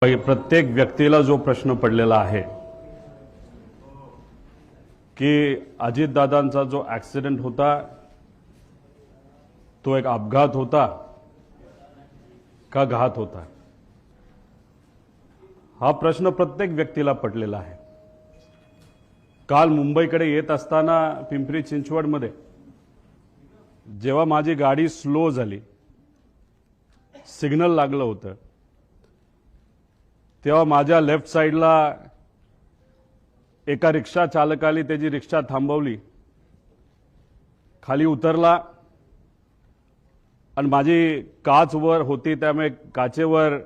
प्रत्येक व्यक्तीला जो प्रश्न पडलेला आहे की अजितदादांचा जो ॲक्सिडेंट होता तो एक अपघात होता का घात होता, हा प्रश्न प्रत्येक व्यक्तीला पडलेला आहे। काल मुंबईकडे येत असताना पिंपरी चिंचवडमध्ये जेव्हा माझी गाडी स्लो झाली, सिग्नल लागलं होतं, तेव्हा माझ्या लेफ्ट साइडला एका रिक्षा चालकाने त्याची रिक्षा थांबवली, खाली उतरला आणि माझी काच वर होती त्यामुळे काचेवर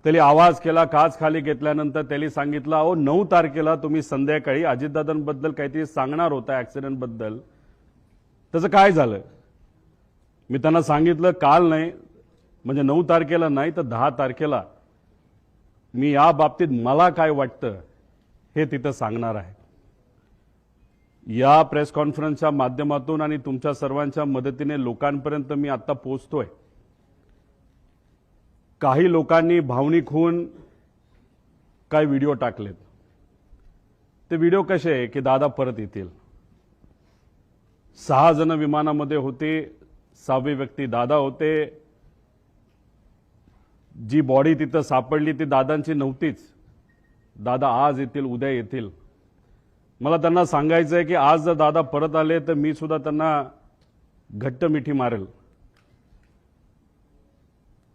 त्याने आवाज केला। काच खाली घेतल्यानंतर त्याने सांगितलं, अहो 9 तारखेला तुम्ही संध्याकाळी अजितदादांबद्दल काहीतरी सांगणार होता ॲक्सिडेंट बद्दल, त्याचं काय झालं? मी त्यांना सांगितलं काल नाही, म्हणजे 9 तारखेला नाही तर 10 तारखेला मी या बाबतीत मला काय वाटतं हे तिथं सांगणार आहे। या प्रेस कॉन्फरन्सच्या माध्यमातून आणि तुमच्या सर्वांच्या मदतीने लोकांपर्यंत मी आता पोहोचतोय। काही लोकांनी भावनिक होऊन काही व्हिडिओ टाकलेत। ते व्हिडिओ कसे आहे की दादा परत येतील, 6 जण विमानामध्ये होते, 6वी व्यक्ती दादा होते, जी बॉडी तिथं सापडली ती दादांची नव्हतीच, दादा आज येतील उद्या येतील। मला त्यांना सांगायचं आहे की आज जर दादा परत आले तर मी सुद्धा त्यांना घट्ट मिठी मारेल,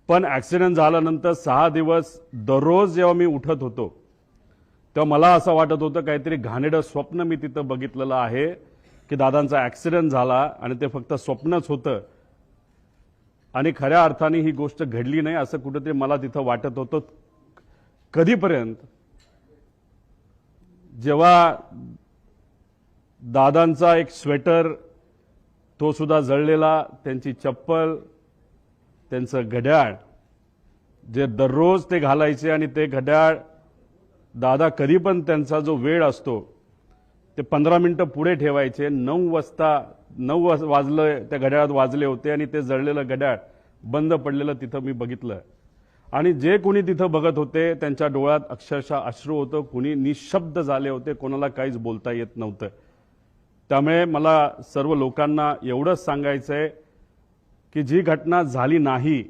पण ॲक्सिडेंट झाल्यानंतर 6 दिवस दररोज जेव्हा मी उठत होतो तेव्हा मला असं वाटत होतं काहीतरी घाणेरडं स्वप्न मी तिथं बघितलेलं आहे की दादांचा ॲक्सिडेंट झाला आणि ते फक्त स्वप्नच होतं आणि खऱ्या अर्थाने ही गोष्ट घडली नाही असं कुठेतरी मला तिथं वाटत होतं। कधीपर्यंत? जेव्हा दादांचा एक स्वेटर तो सुद्धा जळलेला, त्यांची चप्पल, त्यांचं घड्याळ जे दररोज ते घालायचे आणि ते घड्याळ दादा कधी पण त्यांचा जो वेळ असतो ते 15 मिनिटं पुढे ठेवायचे। 9 वाजलं त्या घड्याळात वाजले होते आणि ते जळलेलं घड्याळ बंद पडलेलं तिथं मी बघितलं आणि जे कोणी तिथं बघत होते त्यांच्या डोळ्यात अक्षरशः अश्रू होतं, कोणी निशब्द झाले होते, कोणाला काहीच बोलता येत नव्हतं। त्यामुळे मला सर्व लोकांना एवढंच सांगायचं आहे की जी घटना झाली नाही,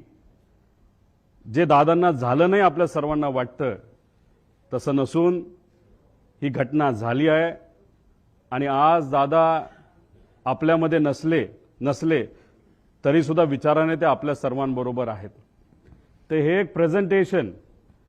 जे दादांना झालं नाही आपल्या सर्वांना वाटतं तसं नसून ही घटना झाली आहे आणि आज दादा आपल्यामध्ये नसले तरी सुद्धा विचाराने ते आपल्या सर्वांबरोबर आहेत। ते हे एक प्रेझेंटेशन